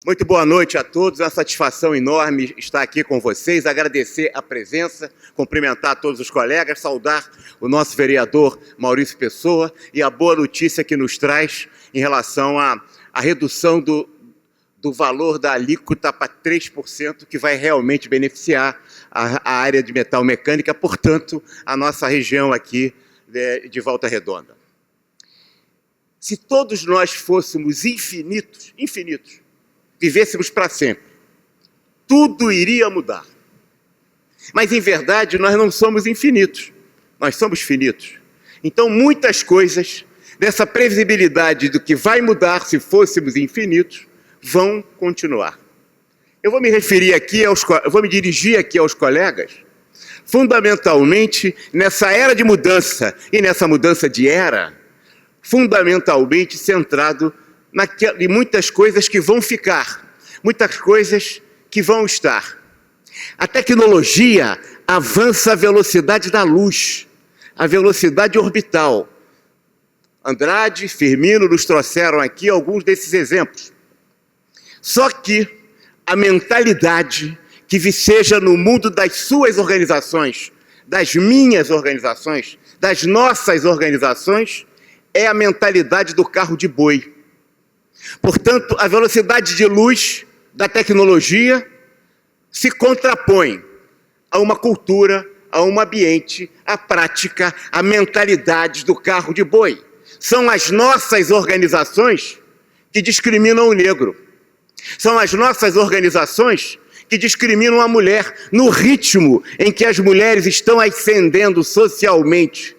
Muito boa noite a todos, é uma satisfação enorme estar aqui com vocês, agradecer a presença, cumprimentar todos os colegas, saudar o nosso vereador Maurício Pessoa e a boa notícia que nos traz em relação à redução do valor da alíquota para 3%, que vai realmente beneficiar a área de metal mecânica, portanto, a nossa região aqui de Volta Redonda. Se todos nós fôssemos infinitos, vivêssemos para sempre, tudo iria mudar. Mas, em verdade, nós não somos infinitos, nós somos finitos. Então, muitas coisas dessa previsibilidade do que vai mudar se fôssemos infinitos, vão continuar. Eu vou me dirigir aqui aos colegas, fundamentalmente nessa era de mudança e nessa mudança de era, fundamentalmente centrado em muitas coisas que vão ficar, muitas coisas que vão estar. A tecnologia avança à velocidade da luz, a velocidade orbital. Andrade, Firmino nos trouxeram aqui alguns desses exemplos. Só que a mentalidade que viceja no mundo das suas organizações, das minhas organizações, das nossas organizações, é a mentalidade do carro de boi. Portanto, a velocidade de luz da tecnologia se contrapõe a uma cultura, a um ambiente, à prática, à mentalidade do carro de boi. São as nossas organizações que discriminam o negro. São as nossas organizações que discriminam a mulher no ritmo em que as mulheres estão ascendendo socialmente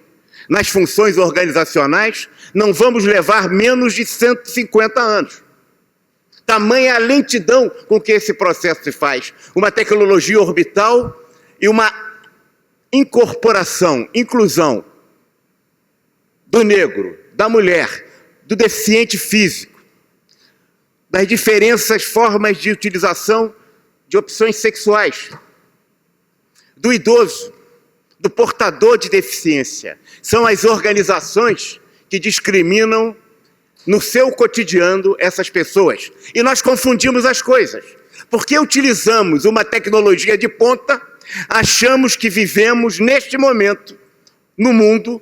nas funções organizacionais. Não vamos levar menos de 150 anos. Tamanha a lentidão com que esse processo se faz. Uma tecnologia orbital e uma incorporação, inclusão do negro, da mulher, do deficiente físico, das diferentes formas de utilização de opções sexuais, do idoso, do portador de deficiência. São as organizações que discriminam no seu cotidiano essas pessoas. E nós confundimos as coisas. Porque utilizamos uma tecnologia de ponta, achamos que vivemos, neste momento, no mundo,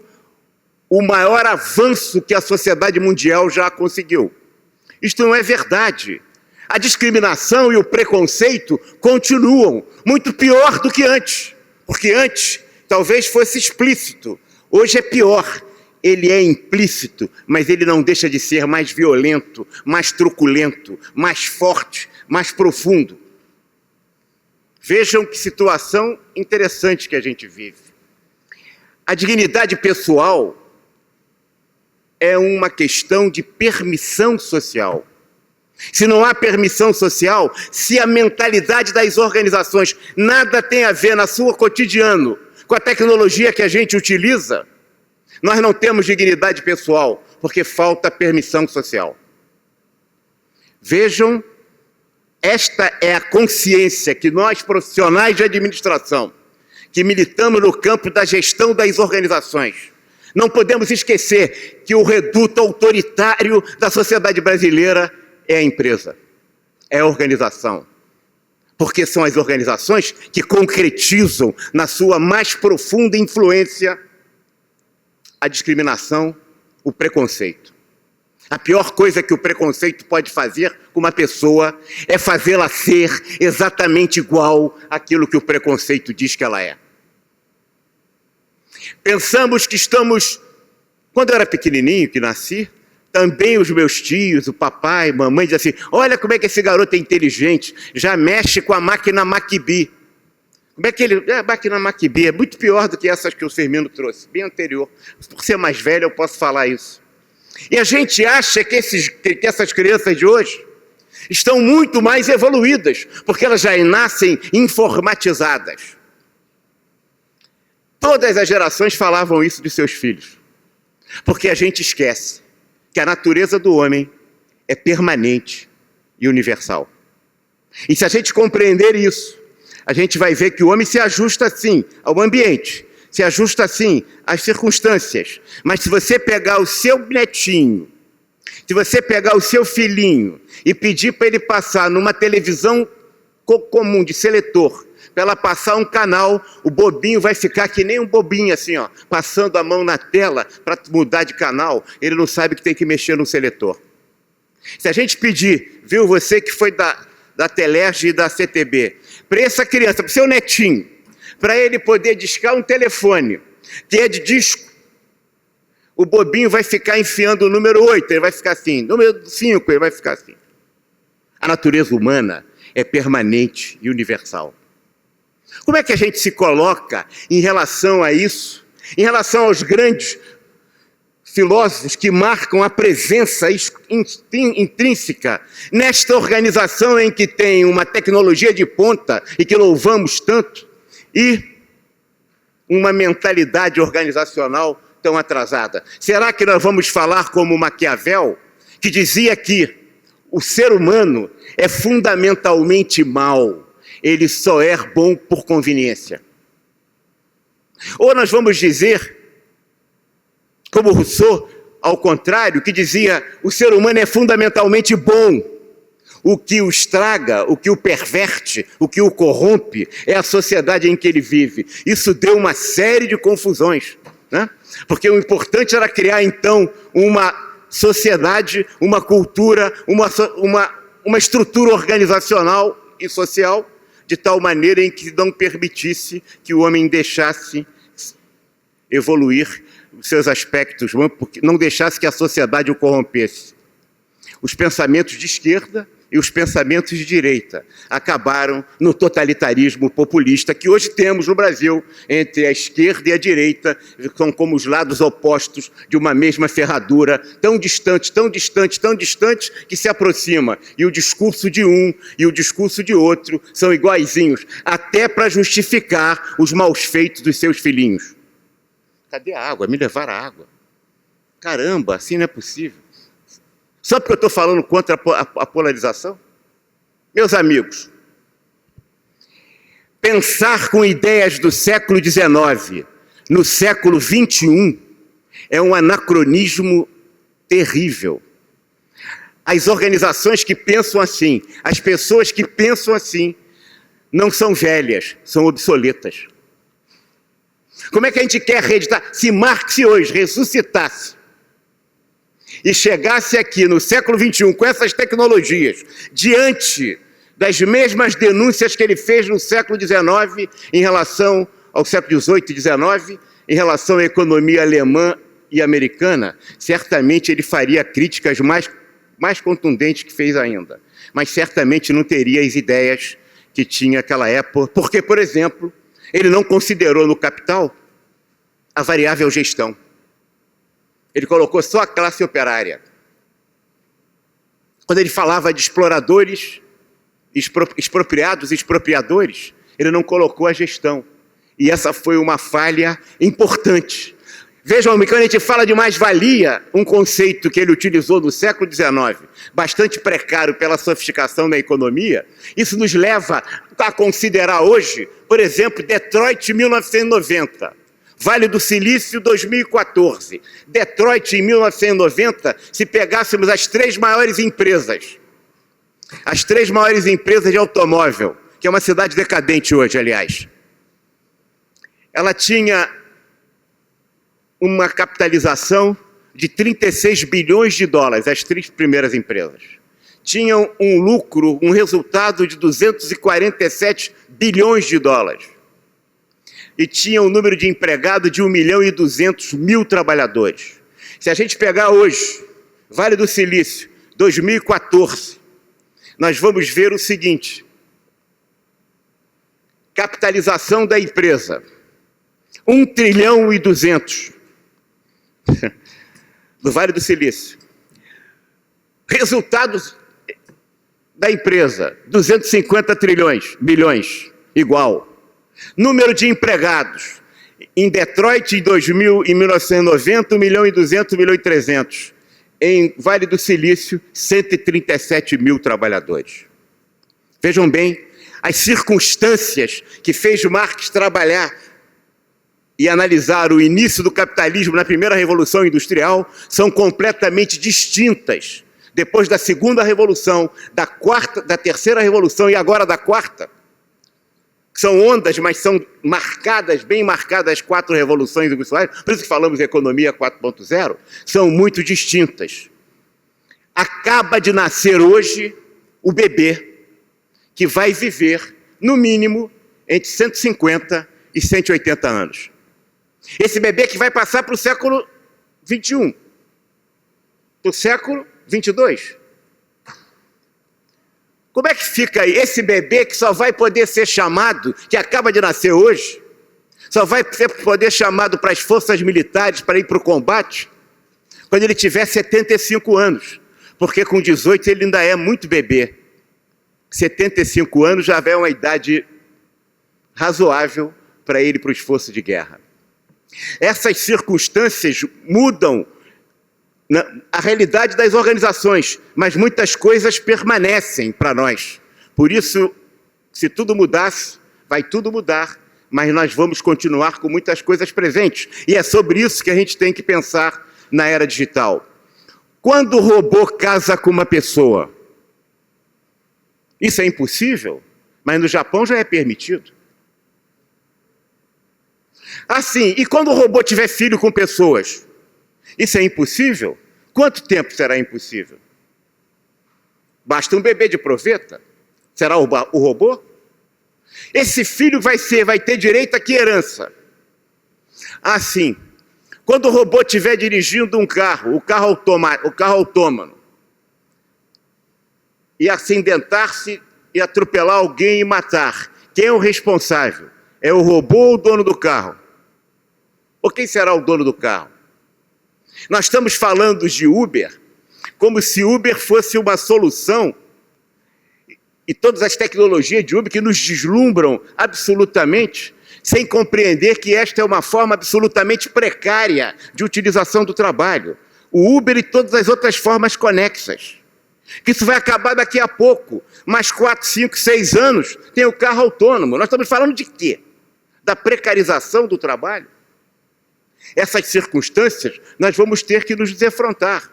o maior avanço que a sociedade mundial já conseguiu. Isto não é verdade. A discriminação e o preconceito continuam muito pior do que antes. Porque antes talvez fosse explícito. Hoje é pior. Ele é implícito, mas ele não deixa de ser mais violento, mais truculento, mais forte, mais profundo. Vejam que situação interessante que a gente vive. A dignidade pessoal é uma questão de permissão social. Se não há permissão social, se a mentalidade das organizações nada tem a ver no seu cotidiano com a tecnologia que a gente utiliza, nós não temos dignidade pessoal, porque falta permissão social. Vejam, esta é a consciência que nós, profissionais de administração, que militamos no campo da gestão das organizações, não podemos esquecer que o reduto autoritário da sociedade brasileira é a empresa, é a organização. Porque são as organizações que concretizam na sua mais profunda influência a discriminação, o preconceito. A pior coisa que o preconceito pode fazer com uma pessoa é fazê-la ser exatamente igual àquilo que o preconceito diz que ela é. Pensamos que estamos... Quando eu era pequenininho, que nasci, também os meus tios, o papai, mamãe, diziam assim, olha como é que esse garoto é inteligente, já mexe com a máquina Maquibi. Como é que ele... A máquina Maquibi é muito pior do que essas que o Firmino trouxe, bem anterior. Por ser mais velho, eu posso falar isso. E a gente acha que essas crianças de hoje estão muito mais evoluídas, porque elas já nascem informatizadas. Todas as gerações falavam isso de seus filhos, porque a gente esquece que a natureza do homem é permanente e universal. E se a gente compreender isso, a gente vai ver que o homem se ajusta sim ao ambiente, se ajusta sim às circunstâncias. Mas se você pegar o seu netinho Se você pegar o seu filhinho e pedir para ele passar numa televisão comum de seletor, para ela passar um canal, o bobinho vai ficar que nem um bobinho assim, ó, passando a mão na tela para mudar de canal, ele não sabe que tem que mexer no seletor. Se a gente pedir, viu, você que foi da Telerge e da CTB, para essa criança, para o seu netinho, para ele poder discar um telefone, que é de disco, o bobinho vai ficar enfiando o número 8, ele vai ficar assim, número 5, ele vai ficar assim. A natureza humana é permanente e universal. Como é que a gente se coloca em relação a isso? Em relação aos grandes filósofos que marcam a presença intrínseca nesta organização em que tem uma tecnologia de ponta e que louvamos tanto, e uma mentalidade organizacional tão atrasada? Será que nós vamos falar como Maquiavel, que dizia que o ser humano é fundamentalmente mau, ele só é bom por conveniência? Ou nós vamos dizer, como Rousseau, ao contrário, que dizia, o ser humano é fundamentalmente bom, o que o estraga, o que o perverte, o que o corrompe, é a sociedade em que ele vive. Isso deu uma série de confusões, né? Porque o importante era criar, então, uma sociedade, uma cultura, uma estrutura organizacional e social, de tal maneira em que não permitisse que o homem deixasse evoluir os seus aspectos, não deixasse que a sociedade o corrompesse. Os pensamentos de esquerda e os pensamentos de direita acabaram no totalitarismo populista que hoje temos no Brasil, entre a esquerda e a direita, são como os lados opostos de uma mesma ferradura, tão distante, tão distante, tão distante, que se aproxima. E o discurso de um e o discurso de outro são iguaizinhos, até para justificar os maus feitos dos seus filhinhos. Cadê a água? Me levaram a água. Caramba, assim não é possível. Só porque eu estou falando contra a polarização? Meus amigos, pensar com ideias do século XIX no século XXI é um anacronismo terrível. As organizações que pensam assim, as pessoas que pensam assim, não são velhas, são obsoletas. Como é que a gente quer reeditar? Se Marx hoje ressuscitasse e chegasse aqui no século XXI com essas tecnologias, diante das mesmas denúncias que ele fez no século XIX em relação ao século XVIII e XIX, em relação à economia alemã e americana, certamente ele faria críticas mais contundentes que fez ainda, mas certamente não teria as ideias que tinha naquela época, porque, por exemplo, ele não considerou no Capital a variável gestão. Ele colocou só a classe operária. Quando ele falava de exploradores, expropriados e expropriadores, ele não colocou a gestão. E essa foi uma falha importante. Vejam, quando a gente fala de mais-valia, um conceito que ele utilizou no século XIX, bastante precário pela sofisticação da economia, isso nos leva a considerar hoje, por exemplo, Detroit 1990. Vale do Silício, 2014. Detroit, em 1990, se pegássemos as 3 maiores empresas de automóvel, que é uma cidade decadente hoje, aliás, ela tinha uma capitalização de 36 bilhões de dólares, as 3 primeiras empresas. Tinham um lucro, um resultado de 247 bilhões de dólares. E tinha um número de empregados de 1.200.000 trabalhadores. Se a gente pegar hoje, Vale do Silício, 2014, nós vamos ver o seguinte: capitalização da empresa, 1 trilhão e 200 do Vale do Silício. Resultados da empresa, 250 bilhões, igual. Número de empregados, em Detroit, em 1990, 1.200.000, 1.300.000. Em Vale do Silício, 137.000 trabalhadores. Vejam bem as circunstâncias que fez Marx trabalhar e analisar o início do capitalismo na primeira Revolução Industrial são completamente distintas. Depois da segunda Revolução, da terceira Revolução e agora da quarta, que são ondas, mas são marcadas, bem marcadas, as 4 revoluções industriais, por isso que falamos de economia 4.0, são muito distintas. Acaba de nascer hoje o bebê que vai viver, no mínimo, entre 150 e 180 anos. Esse bebê que vai passar para o século XXI, para o século XXII. Como é que fica aí? Esse bebê que só vai poder ser chamado, que acaba de nascer hoje, só vai poder ser chamado para as forças militares para ir para o combate, quando ele tiver 75 anos. Porque com 18 ele ainda é muito bebê. 75 anos já é uma idade razoável para ele ir para o esforço de guerra. Essas circunstâncias mudam a realidade das organizações, mas muitas coisas permanecem para nós. Por isso, se tudo mudasse, vai tudo mudar, mas nós vamos continuar com muitas coisas presentes. E é sobre isso que a gente tem que pensar na era digital. Quando o robô casa com uma pessoa, isso é impossível, mas no Japão já é permitido. Assim, e quando o robô tiver filho com pessoas? Isso é impossível? Quanto tempo será impossível? Basta um bebê de proveta? Será o robô? Esse filho vai ter direito a que herança? Assim, quando o robô estiver dirigindo um carro, o carro autônomo, e acidentar-se e atropelar alguém e matar, quem é o responsável? É o robô ou o dono do carro? Ou quem será o dono do carro? Nós estamos falando de Uber como se Uber fosse uma solução e todas as tecnologias de Uber que nos deslumbram absolutamente, sem compreender que esta é uma forma absolutamente precária de utilização do trabalho. O Uber e todas as outras formas conexas. Que isso vai acabar daqui a pouco, mais 4, 5, 6 anos, tem o carro autônomo. Nós estamos falando de quê? Da precarização do trabalho? Essas circunstâncias nós vamos ter que nos defrontar.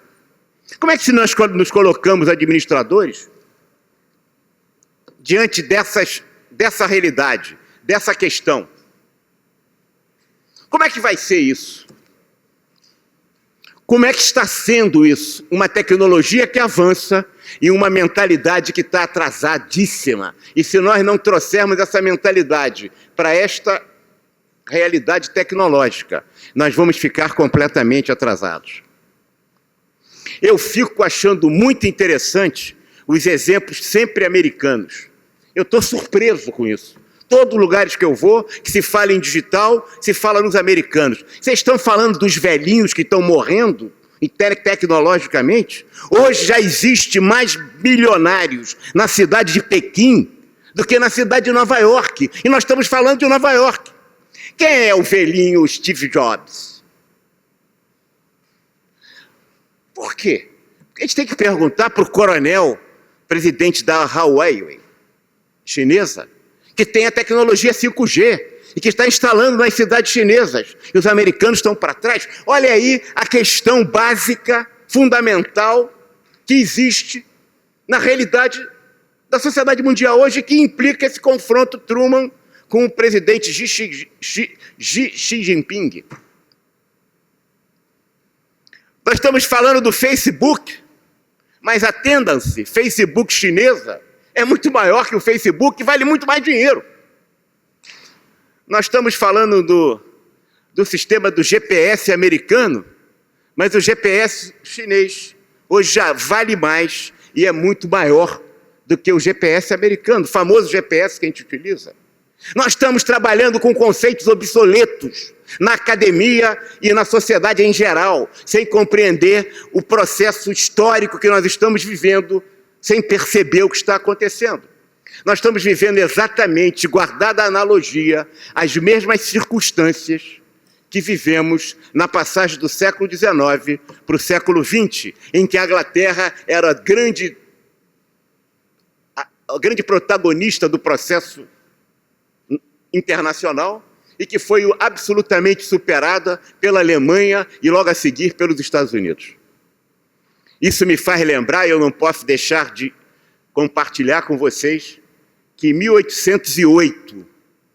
Como é que se nós nos colocamos administradores diante dessa realidade, dessa questão? Como é que vai ser isso? Como é que está sendo isso? Uma tecnologia que avança e uma mentalidade que está atrasadíssima. E se nós não trouxermos essa mentalidade para esta realidade tecnológica, nós vamos ficar completamente atrasados. Eu fico achando muito interessante os exemplos sempre americanos. Eu estou surpreso com isso. Todos os lugares que eu vou, que se fala em digital, se fala nos americanos. Vocês estão falando dos velhinhos que estão morrendo tecnologicamente? Hoje já existe mais bilionários na cidade de Pequim do que na cidade de Nova York. E nós estamos falando de Nova York. Quem é o velhinho Steve Jobs? Por quê? A gente tem que perguntar para o coronel, presidente da Huawei chinesa, que tem a tecnologia 5G e que está instalando nas cidades chinesas. E os americanos estão para trás. Olha aí a questão básica, fundamental, que existe na realidade da sociedade mundial hoje, que implica esse confronto Truman com o presidente Xi Jinping. Nós estamos falando do Facebook, mas atendam-se, Facebook chinesa é muito maior que o Facebook e vale muito mais dinheiro. Nós estamos falando do sistema do GPS americano, mas o GPS chinês hoje já vale mais e é muito maior do que o GPS americano, o famoso GPS que a gente utiliza. Nós estamos trabalhando com conceitos obsoletos na academia e na sociedade em geral, sem compreender o processo histórico que nós estamos vivendo, sem perceber o que está acontecendo. Nós estamos vivendo exatamente, guardada a analogia, as mesmas circunstâncias que vivemos na passagem do século XIX para o século XX, em que a Inglaterra era a grande protagonista do processo internacional e que foi absolutamente superada pela Alemanha e logo a seguir pelos Estados Unidos. Isso me faz lembrar, e eu não posso deixar de compartilhar com vocês, que em 1808,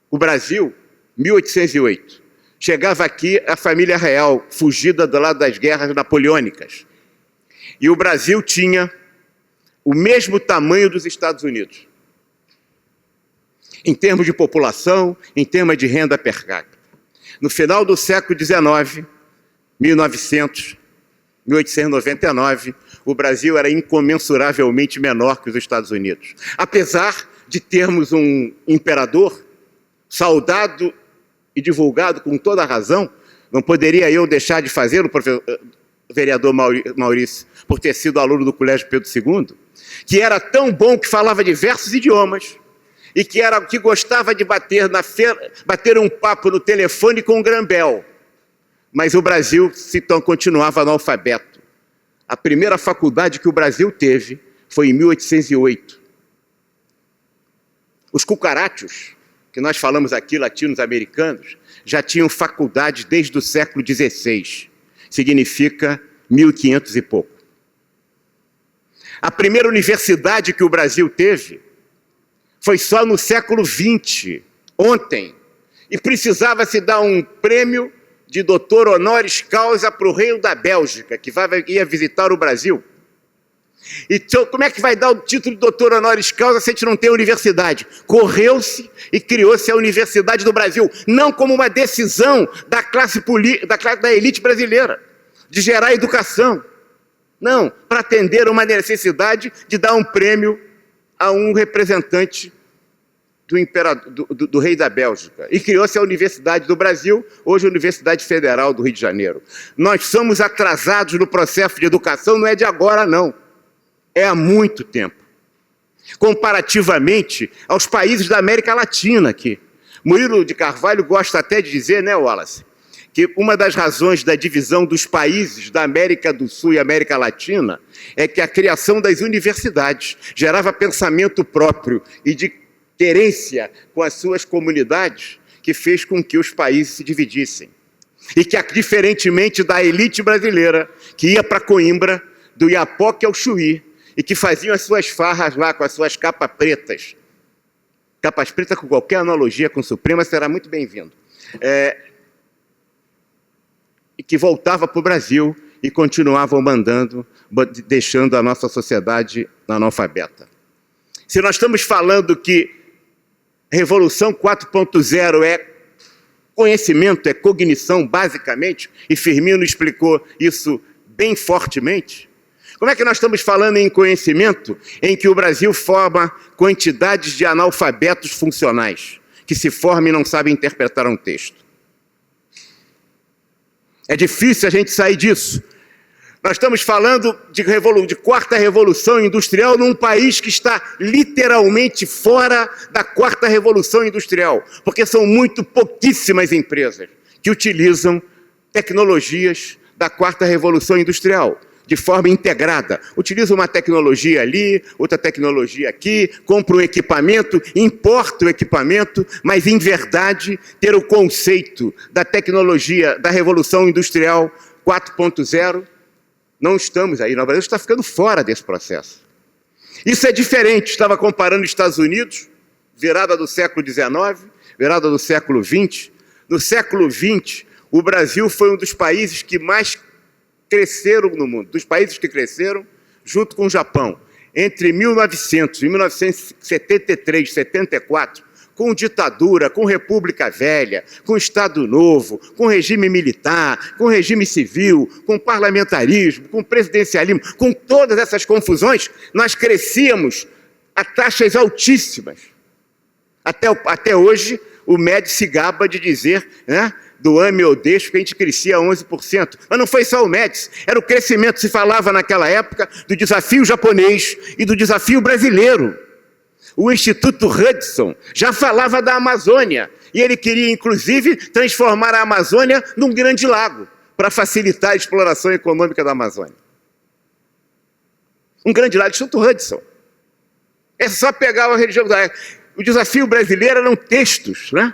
o Brasil, 1808, chegava aqui a família real, fugida do lado das guerras napoleônicas. E o Brasil tinha o mesmo tamanho dos Estados Unidos, em termos de população, em termos de renda per capita. No final do século XIX, 1899, o Brasil era incomensuravelmente menor que os Estados Unidos. Apesar de termos um imperador saudado e divulgado com toda a razão, não poderia eu deixar de fazer o vereador Maurício, por ter sido aluno do Colégio Pedro II, que era tão bom que falava diversos idiomas e que gostava de bater um papo no telefone com o Grambel. Mas o Brasil continuava analfabeto. A primeira faculdade que o Brasil teve foi em 1808. Os cucarachos, que nós falamos aqui, latinos-americanos, já tinham faculdade desde o século XVI. Significa 1500 e pouco. A primeira universidade que o Brasil teve foi só no século XX, ontem, e precisava se dar um prêmio de doutor honoris causa para o rei da Bélgica, que ia visitar o Brasil. Então, como é que vai dar o título de doutor honoris causa se a gente não tem universidade? Correu-se e criou-se a Universidade do Brasil, não como uma decisão da da elite brasileira, de gerar educação. Não, para atender uma necessidade de dar um prêmio a um representante do rei da Bélgica. E criou-se a Universidade do Brasil, hoje a Universidade Federal do Rio de Janeiro. Nós somos atrasados no processo de educação, não é de agora, não. É há muito tempo. Comparativamente aos países da América Latina aqui. Murilo de Carvalho gosta até de dizer, né, Wallace, que uma das razões da divisão dos países da América do Sul e América Latina é que a criação das universidades gerava pensamento próprio e de querência com as suas comunidades, que fez com que os países se dividissem. E que, diferentemente da elite brasileira, que ia para Coimbra, do Iapoque ao Chuí, e que faziam as suas farras lá com as suas capas pretas. Capas pretas, com qualquer analogia com o Suprema, será muito bem-vindo. E que voltava para o Brasil e continuavam mandando, deixando a nossa sociedade analfabeta. Se nós estamos falando que Revolução 4.0 é conhecimento, é cognição, basicamente, e Firmino explicou isso bem fortemente, como é que nós estamos falando em conhecimento em que o Brasil forma quantidades de analfabetos funcionais, que se formam e não sabem interpretar um texto? É difícil a gente sair disso. Nós estamos falando de quarta revolução industrial num país que está literalmente fora da quarta revolução industrial, porque são muito pouquíssimas empresas que utilizam tecnologias da quarta revolução industrial de forma integrada. Utiliza uma tecnologia ali, outra tecnologia aqui, compra um equipamento, importa o equipamento, mas, em verdade, ter o conceito da tecnologia da Revolução Industrial 4.0, não estamos aí. O Brasil está ficando fora desse processo. Isso é diferente. Estava comparando os Estados Unidos, virada do século XIX, virada do século XX. No século XX, o Brasil foi um dos países que mais cresceram no mundo, dos países que cresceram, junto com o Japão. Entre 1900 e 1973, 74, com ditadura, com República Velha, com Estado Novo, com regime militar, com regime civil, com parlamentarismo, com presidencialismo, com todas essas confusões, nós crescíamos a taxas altíssimas. Até hoje, o MED se gaba de dizer, né, do ame ou deixe, que a gente crescia a 11%. Mas não foi só o MEDS, era o crescimento. Se falava naquela época do desafio japonês e do desafio brasileiro. O Instituto Hudson já falava da Amazônia, e ele queria, inclusive, transformar a Amazônia num grande lago, para facilitar a exploração econômica da Amazônia. Um grande lago, Instituto Hudson. É só pegar a religião. O desafio brasileiro eram textos, né?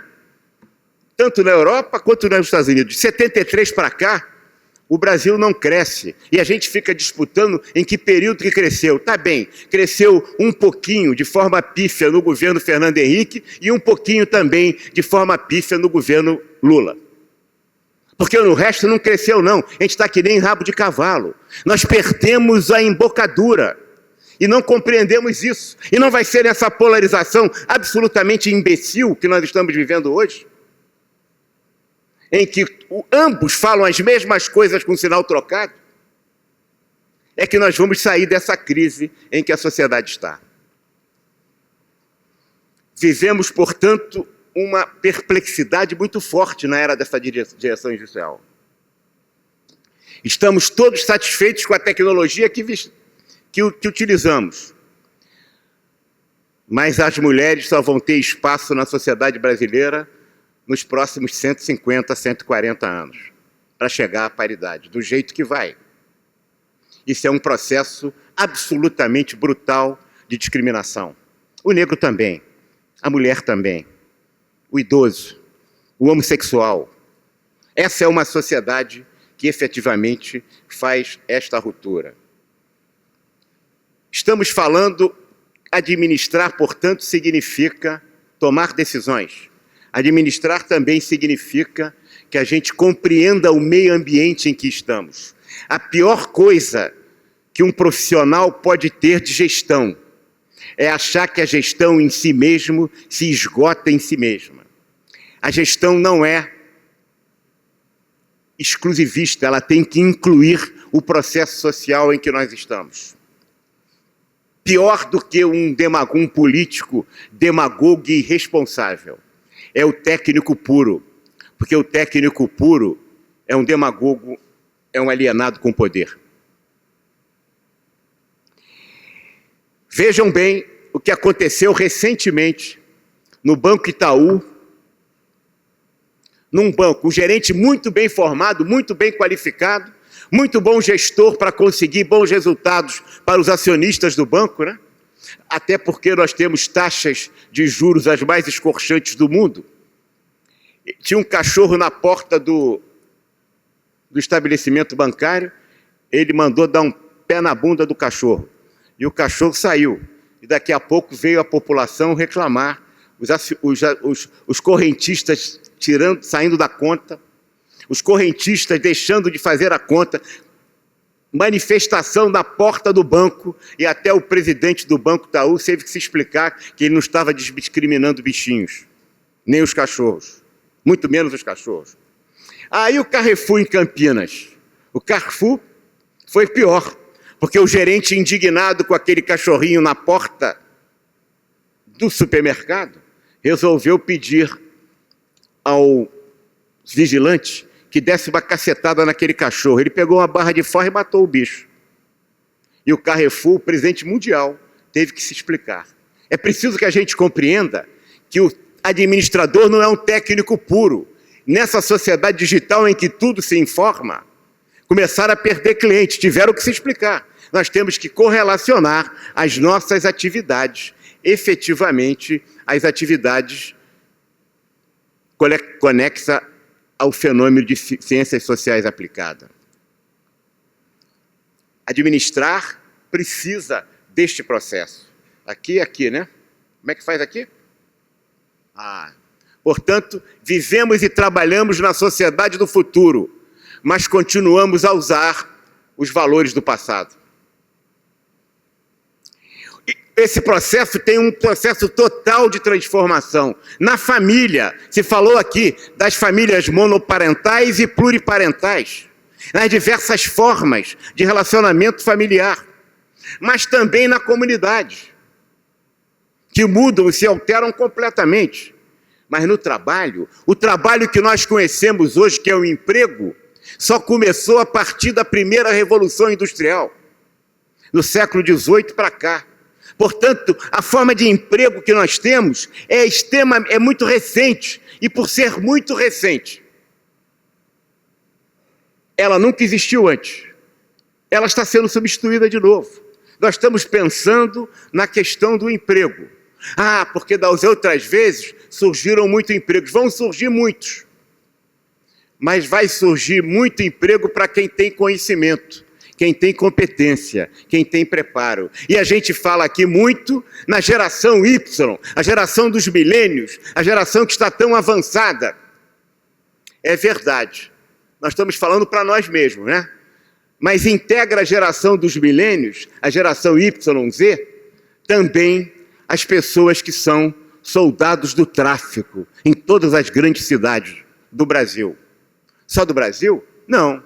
tanto na Europa quanto nos Estados Unidos. De 73 para cá, o Brasil não cresce. E a gente fica disputando em que período que cresceu. Tá bem, cresceu um pouquinho de forma pífia no governo Fernando Henrique e um pouquinho também de forma pífia no governo Lula. Porque no resto não cresceu, não. A gente está que nem rabo de cavalo. Nós perdemos a embocadura. E não compreendemos isso. E não vai ser essa polarização absolutamente imbecil que nós estamos vivendo hoje, em que ambos falam as mesmas coisas com sinal trocado, é que nós vamos sair dessa crise em que a sociedade está. Vivemos, portanto, uma perplexidade muito forte na era dessa direção industrial. Estamos todos satisfeitos com a tecnologia que utilizamos, mas as mulheres só vão ter espaço na sociedade brasileira nos próximos 150, 140 anos, para chegar à paridade, do jeito que vai. Isso é um processo absolutamente brutal de discriminação. O negro também, a mulher também, o idoso, o homossexual. Essa é uma sociedade que efetivamente faz esta ruptura. Estamos falando, administrar, portanto, significa tomar decisões. Administrar também significa que a gente compreenda o meio ambiente em que estamos. A pior coisa que um profissional pode ter de gestão é achar que a gestão em si mesmo se esgota em si mesma. A gestão não é exclusivista, ela tem que incluir o processo social em que nós estamos. Pior do que um político demagogo e irresponsável é o técnico puro, porque o técnico puro é um demagogo, é um alienado com poder. Vejam bem o que aconteceu recentemente no Banco Itaú, num banco, um gerente muito bem formado, muito bem qualificado, muito bom gestor para conseguir bons resultados para os acionistas do banco, né? Até porque nós temos taxas de juros as mais escorchantes do mundo. Tinha um cachorro na porta do estabelecimento bancário, ele mandou dar um pé na bunda do cachorro. E o cachorro saiu. E daqui a pouco veio a população reclamar, os correntistas saindo da conta, os correntistas deixando de fazer a conta, manifestação na porta do banco, e até o presidente do Banco Itaú teve que se explicar que ele não estava discriminando bichinhos, nem os cachorros, muito menos os cachorros. Aí o Carrefour em Campinas, o Carrefour foi pior, porque o gerente indignado com aquele cachorrinho na porta do supermercado, resolveu pedir ao vigilante que desse uma cacetada naquele cachorro. Ele pegou uma barra de ferro e matou o bicho. E o Carrefour, o presidente mundial, teve que se explicar. É preciso que a gente compreenda que o administrador não é um técnico puro. Nessa sociedade digital em que tudo se informa, começaram a perder clientes, tiveram que se explicar. Nós temos que correlacionar as nossas atividades, efetivamente, às atividades conexas ao fenômeno de ciências sociais aplicadas. Administrar precisa deste processo. Aqui, né? Como é que faz aqui? Portanto, vivemos e trabalhamos na sociedade do futuro, mas continuamos a usar os valores do passado. Esse processo tem um processo total de transformação. Na família, se falou aqui das famílias monoparentais e pluriparentais, nas diversas formas de relacionamento familiar, mas também na comunidade, que mudam e se alteram completamente. Mas no trabalho, o trabalho que nós conhecemos hoje, que é o emprego, só começou a partir da primeira Revolução Industrial, no século XVIII para cá. Portanto, a forma de emprego que nós temos é muito recente, e por ser muito recente, ela nunca existiu antes. Ela está sendo substituída de novo. Nós estamos pensando na questão do emprego. Porque das outras vezes surgiram muitos empregos. Vão surgir muitos. mas vai surgir muito emprego para quem tem conhecimento, quem tem competência, quem tem preparo. E a gente fala aqui muito na geração Y, a geração dos milênios, a geração que está tão avançada. É verdade, nós estamos falando para nós mesmos, né? Mas integra a geração dos milênios, a geração YZ, também as pessoas que são soldados do tráfico em todas as grandes cidades do Brasil. Só do Brasil? Não.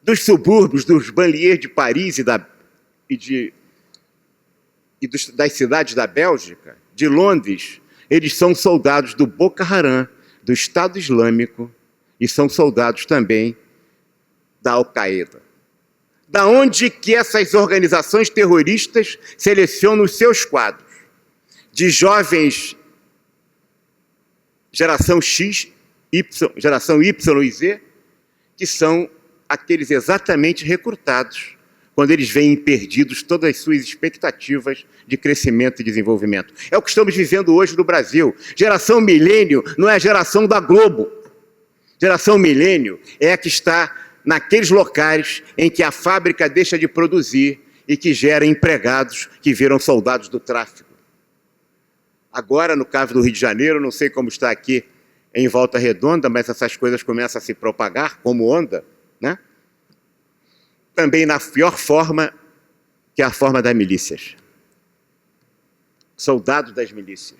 Dos subúrbios, dos banlieues de Paris das cidades da Bélgica, de Londres, eles são soldados do Boko Haram, do Estado Islâmico, e são soldados também da Al-Qaeda. Da onde que essas organizações terroristas selecionam os seus quadros? De jovens geração X, geração Y e Z, que são aqueles exatamente recrutados quando eles veem perdidos todas as suas expectativas de crescimento e desenvolvimento. É o que estamos vivendo hoje no Brasil. Geração milênio não é a geração da Globo. Geração milênio é a que está naqueles locais em que a fábrica deixa de produzir e que gera empregados que viram soldados do tráfico. Agora, no caso do Rio de Janeiro, não sei como está aqui em Volta Redonda, mas essas coisas começam a se propagar como onda, né? Também na pior forma, que é a forma das milícias. Soldados das milícias.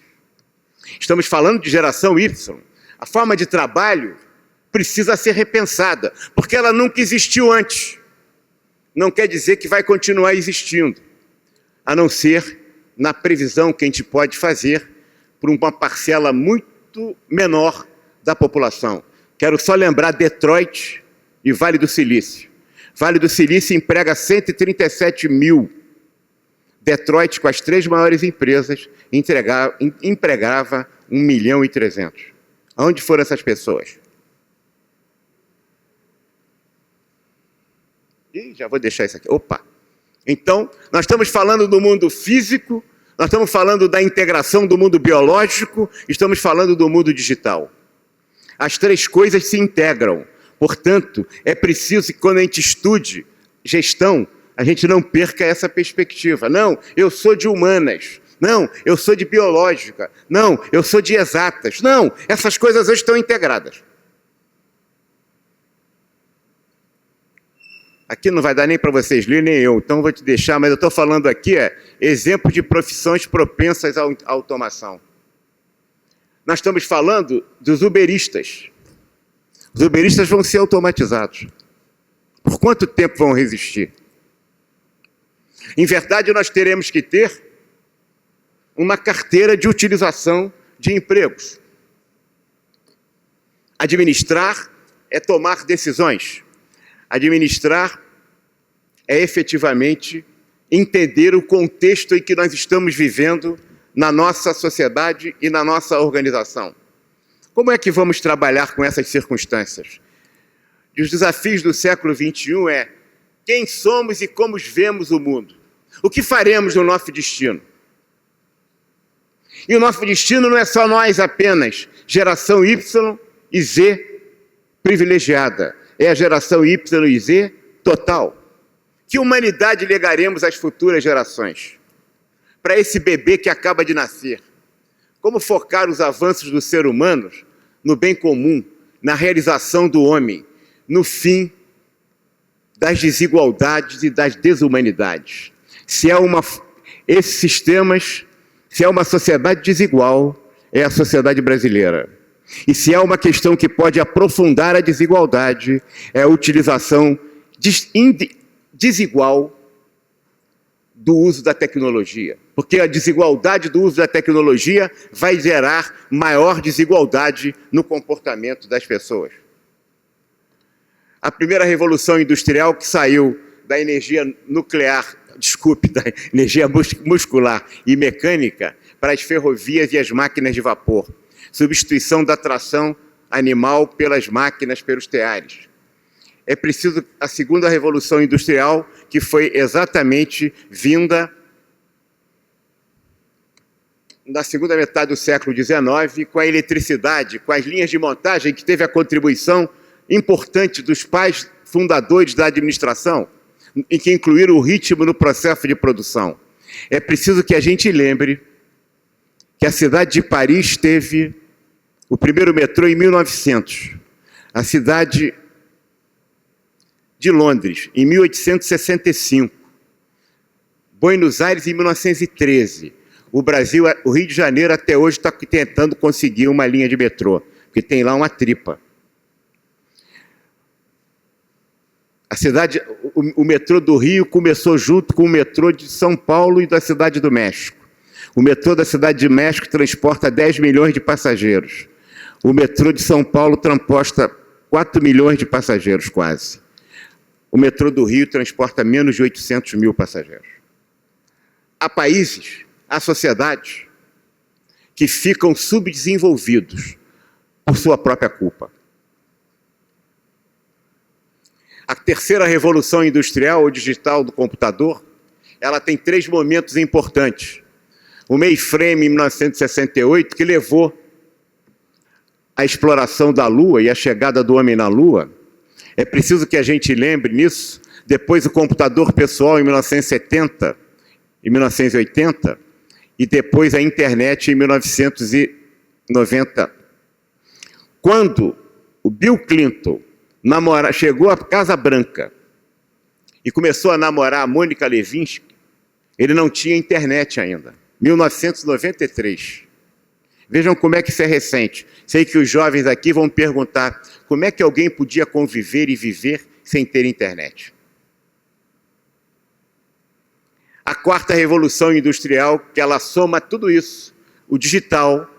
Estamos falando de geração Y. A forma de trabalho precisa ser repensada, porque ela nunca existiu antes. Não quer dizer que vai continuar existindo, a não ser na previsão que a gente pode fazer por uma parcela muito menor da população. Quero só lembrar Detroit e Vale do Silício. Vale do Silício emprega 137 mil. Detroit, com as 3 maiores empresas, empregava 1.300.000. Aonde foram essas pessoas? Ih, já vou deixar isso aqui. Opa! Então, nós estamos falando do mundo físico, nós estamos falando da integração do mundo biológico, estamos falando do mundo digital. As 3 coisas se integram. Portanto, é preciso que quando a gente estude gestão, a gente não perca essa perspectiva. Não, eu sou de humanas. Não, eu sou de biológica. Não, eu sou de exatas. Não, essas coisas hoje estão integradas. Aqui não vai dar nem para vocês lerem, nem eu, então vou te deixar, mas eu estou falando aqui, exemplo de profissões propensas à automação. Nós estamos falando dos uberistas. Os uberistas vão ser automatizados. Por quanto tempo vão resistir? Em verdade, nós teremos que ter uma carteira de utilização de empregos. Administrar é tomar decisões. Administrar é efetivamente entender o contexto em que nós estamos vivendo na nossa sociedade e na nossa organização. Como é que vamos trabalhar com essas circunstâncias? E os desafios do século XXI é quem somos e como vemos o mundo. O que faremos no nosso destino? E o nosso destino não é só nós apenas, geração Y e Z privilegiada. É a geração Y e Z total. Que humanidade legaremos às futuras gerações? Para esse bebê que acaba de nascer. Como focar os avanços do ser humano no bem comum, na realização do homem, no fim das desigualdades e das desumanidades? Esses sistemas, se é uma sociedade desigual, é a sociedade brasileira. E se é uma questão que pode aprofundar a desigualdade, é a utilização desigual do uso da tecnologia. Porque a desigualdade do uso da tecnologia vai gerar maior desigualdade no comportamento das pessoas. A primeira revolução industrial que saiu da energia nuclear, da energia muscular e mecânica para as ferrovias e as máquinas de vapor. Substituição da tração animal pelas máquinas, pelos teares. É preciso a segunda revolução industrial, que foi exatamente vinda na segunda metade do século XIX, com a eletricidade, com as linhas de montagem, que teve a contribuição importante dos pais fundadores da administração, em que incluíram o ritmo no processo de produção. É preciso que a gente lembre que a cidade de Paris teve o primeiro metrô em 1900, a cidade de Londres em 1865, Buenos Aires em 1913. O Brasil, o Rio de Janeiro até hoje está tentando conseguir uma linha de metrô, porque tem lá uma tripa. A cidade, o metrô do Rio começou junto com o metrô de São Paulo e da Cidade do México. O metrô da Cidade de México transporta 10 milhões de passageiros. O metrô de São Paulo transporta 4 milhões de passageiros, quase. O metrô do Rio transporta menos de 800 mil passageiros. Há países, há sociedades que ficam subdesenvolvidos por sua própria culpa. A terceira revolução industrial ou digital do computador, ela tem 3 momentos importantes. O mainframe em 1968, que levou à exploração da Lua e à chegada do homem na Lua. É preciso que a gente lembre nisso. Depois o computador pessoal em 1970 e 1980, e depois a internet em 1990. Quando o Bill Clinton chegou à Casa Branca e começou a namorar a Mônica Lewinsky, ele não tinha internet ainda, 1993. Vejam como é que isso é recente. Sei que os jovens aqui vão perguntar como é que alguém podia conviver e viver sem ter internet. A quarta revolução industrial, que ela soma tudo isso, o digital,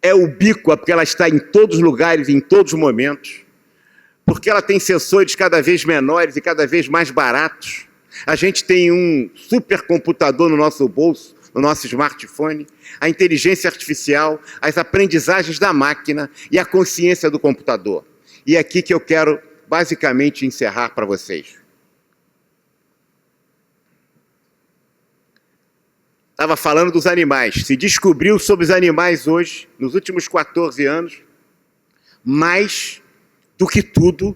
é ubíqua, porque ela está em todos os lugares, em todos os momentos, porque ela tem sensores cada vez menores e cada vez mais baratos. A gente tem um supercomputador no nosso bolso, no nosso smartphone, a inteligência artificial, as aprendizagens da máquina e a consciência do computador. E é aqui que eu quero, basicamente, encerrar para vocês. Estava falando dos animais. Se descobriu sobre os animais hoje, nos últimos 14 anos, mais do que tudo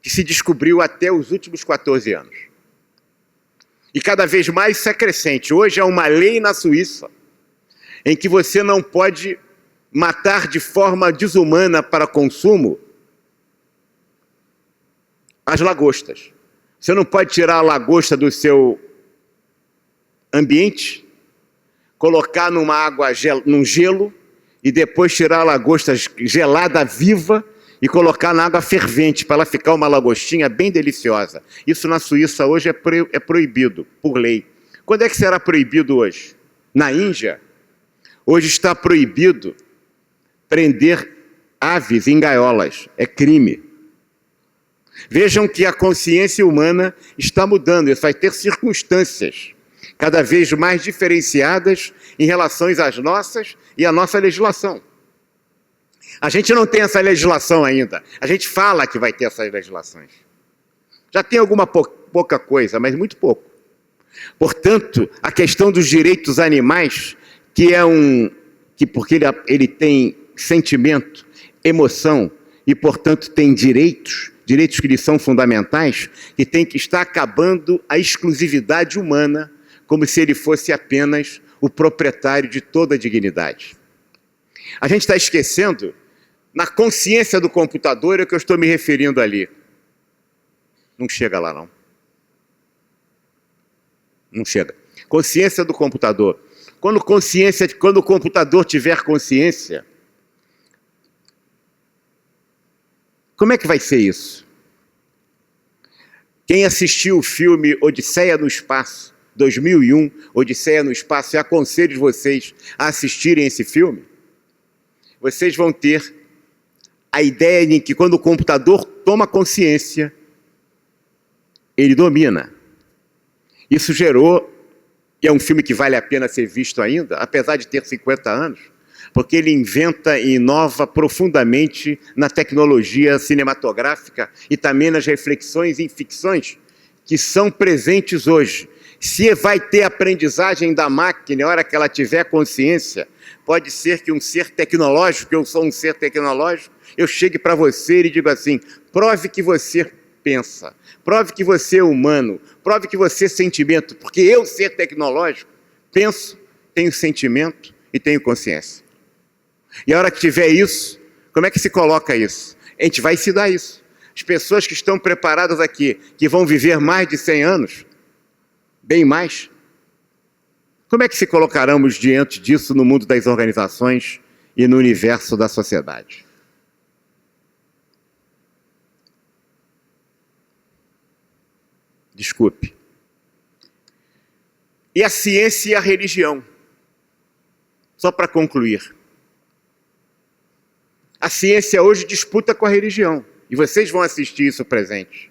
que se descobriu até os últimos 14 anos. E cada vez mais isso é crescente. Hoje há uma lei na Suíça em que você não pode matar de forma desumana para consumo as lagostas. Você não pode tirar a lagosta do seu ambiente, colocar numa água, num gelo, e depois tirar a lagosta gelada viva e colocar na água fervente, para ela ficar uma lagostinha bem deliciosa. Isso na Suíça hoje é proibido, por lei. Quando é que será proibido hoje? Na Índia, hoje está proibido prender aves em gaiolas. É crime. Vejam que a consciência humana está mudando. Isso vai ter circunstâncias cada vez mais diferenciadas em relação às nossas e à nossa legislação. A gente não tem essa legislação ainda. A gente fala que vai ter essas legislações. Já tem alguma pouca coisa, mas muito pouco. Portanto, a questão dos direitos animais, porque ele tem sentimento, emoção e, portanto, tem direitos que lhe são fundamentais, que tem que estar acabando a exclusividade humana, como se ele fosse apenas o proprietário de toda a dignidade. A gente está esquecendo, na consciência do computador, é que eu estou me referindo ali. Não chega lá, não. Não chega. Consciência do computador. Quando o computador tiver consciência, como é que vai ser isso? Quem assistiu o filme Odisseia no Espaço, 2001, Odisseia no Espaço, e aconselho vocês a assistirem esse filme, vocês vão ter a ideia de que quando o computador toma consciência, ele domina. Isso gerou, e é um filme que vale a pena ser visto ainda, apesar de ter 50 anos, porque ele inventa e inova profundamente na tecnologia cinematográfica e também nas reflexões em ficções que são presentes hoje. Se vai ter aprendizagem da máquina na hora que ela tiver consciência, pode ser que um ser tecnológico, eu sou um ser tecnológico, eu chegue para você e digo assim, prove que você pensa, prove que você é humano, prove que você é sentimento, porque eu, ser tecnológico, penso, tenho sentimento e tenho consciência. E a hora que tiver isso, como é que se coloca isso? A gente vai se dar isso. As pessoas que estão preparadas aqui, que vão viver mais de 100 anos, bem mais, como é que se colocaremos diante disso no mundo das organizações e no universo da sociedade? Desculpe. E a ciência e a religião. Só para concluir. A ciência hoje disputa com a religião. E vocês vão assistir isso presente.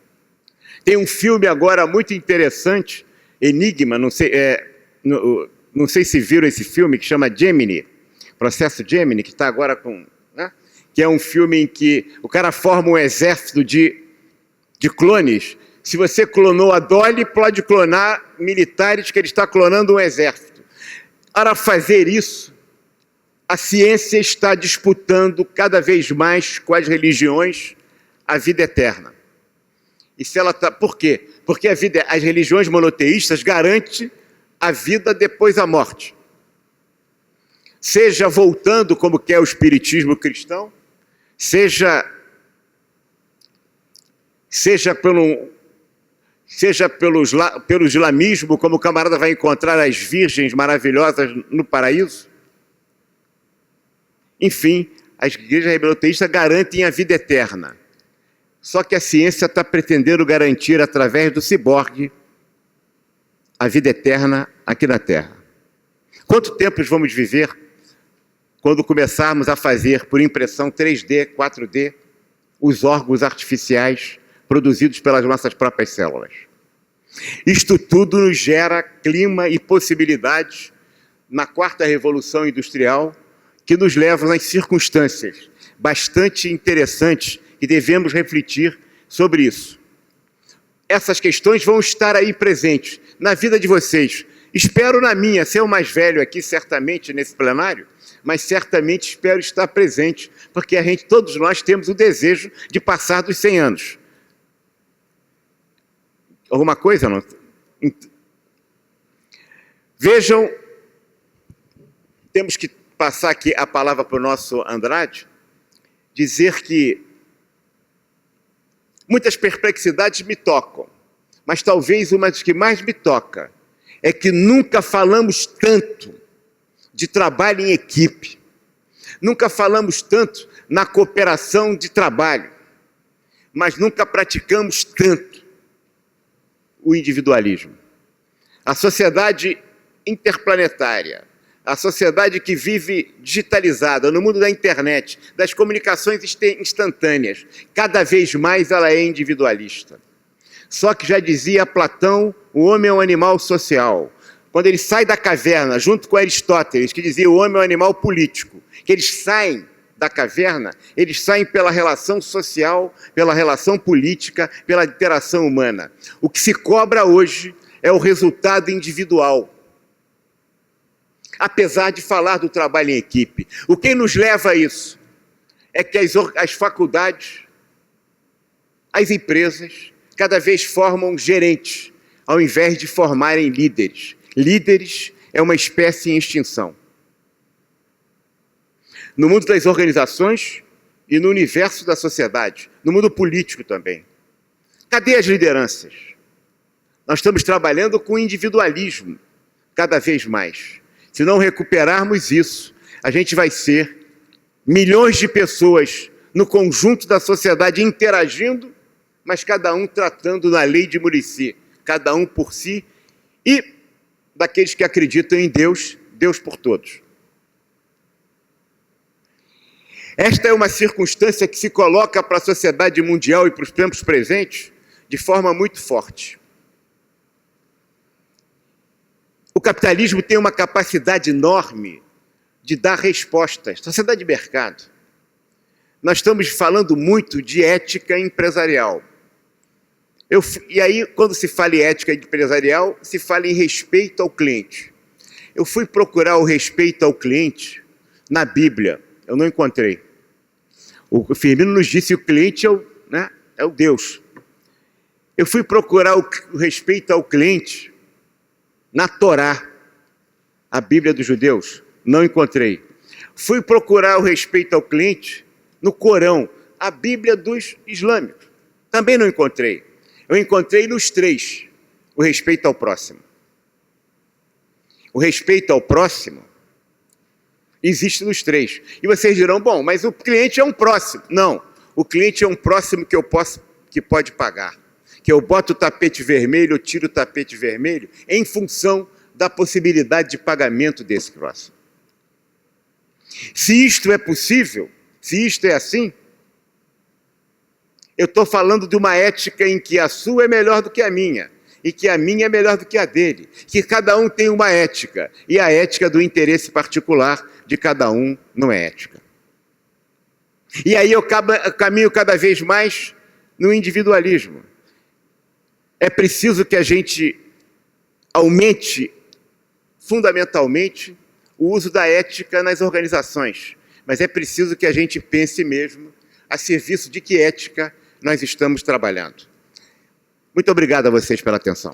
Tem um filme agora muito interessante, Enigma, não sei se viram esse filme, que chama Gemini, Processo Gemini, que está agora com... Né? Que é um filme em que o cara forma um exército de clones. Se você clonou a Dolly, pode clonar militares que ele está clonando um exército. Para fazer isso, a ciência está disputando cada vez mais com as religiões a vida eterna. E se ela tá, por quê? Porque as religiões monoteístas garantem a vida depois da morte. Seja voltando, como quer o espiritismo cristão, seja pelo islamismo, como o camarada vai encontrar as virgens maravilhosas no paraíso. Enfim, as igrejas monoteístas garantem a vida eterna. Só que a ciência está pretendendo garantir, através do ciborgue, a vida eterna aqui na Terra. Quanto tempo vamos viver quando começarmos a fazer, por impressão 3D, 4D, os órgãos artificiais produzidos pelas nossas próprias células? Isto tudo nos gera clima e possibilidades na quarta revolução industrial que nos levam às circunstâncias bastante interessantes e devemos refletir sobre isso. Essas questões vão estar aí presentes na vida de vocês. Espero na minha, ser o mais velho aqui, certamente, nesse plenário, mas certamente espero estar presente, porque todos nós temos o desejo de passar dos 100 anos. Alguma coisa, não? Vejam, temos que passar aqui a palavra para o nosso Andrade, dizer que muitas perplexidades me tocam, mas talvez uma das que mais me toca é que nunca falamos tanto de trabalho em equipe, nunca falamos tanto na cooperação de trabalho, mas nunca praticamos tanto o individualismo. A sociedade interplanetária, a sociedade que vive digitalizada, no mundo da internet, das comunicações instantâneas, cada vez mais ela é individualista. Só que já dizia Platão, o homem é um animal social. Quando ele sai da caverna, junto com Aristóteles, que dizia o homem é um animal político, que eles saem da caverna, eles saem pela relação social, pela relação política, pela interação humana. O que se cobra hoje é o resultado individual. Apesar de falar do trabalho em equipe. O que nos leva a isso é que as faculdades, as empresas, cada vez formam gerentes, ao invés de formarem líderes. Líderes é uma espécie em extinção. No mundo das organizações e no universo da sociedade, no mundo político também. Cadê as lideranças? Nós estamos trabalhando com individualismo, cada vez mais. Se não recuperarmos isso, a gente vai ser milhões de pessoas no conjunto da sociedade interagindo, mas cada um tratando na lei de Muricy, cada um por si, e daqueles que acreditam em Deus, Deus por todos. Esta é uma circunstância que se coloca para a sociedade mundial e para os tempos presentes de forma muito forte. O capitalismo tem uma capacidade enorme de dar respostas. Sociedade de mercado. Nós estamos falando muito de ética empresarial. E aí, quando se fala em ética empresarial, se fala em respeito ao cliente. Eu fui procurar o respeito ao cliente na Bíblia. Eu não encontrei. O Firmino nos disse que o cliente é o Deus. Eu fui procurar o respeito ao cliente na Torá, a Bíblia dos judeus. Não encontrei. Fui procurar o respeito ao cliente no Corão, a Bíblia dos islâmicos. Também não encontrei. Eu encontrei nos 3, o respeito ao próximo. O respeito ao próximo existe nos 3. E vocês dirão, bom, mas o cliente é um próximo. Não, o cliente é um próximo que pode pagar. Que eu boto o tapete vermelho, eu tiro o tapete vermelho, em função da possibilidade de pagamento desse próximo. Se isto é possível, se isto é assim, eu estou falando de uma ética em que a sua é melhor do que a minha, e que a minha é melhor do que a dele, que cada um tem uma ética, e a ética do interesse particular de cada um não é ética. E aí eu caminho cada vez mais no individualismo. É preciso que a gente aumente, fundamentalmente, o uso da ética nas organizações, mas é preciso que a gente pense mesmo a serviço de que ética nós estamos trabalhando. Muito obrigado a vocês pela atenção.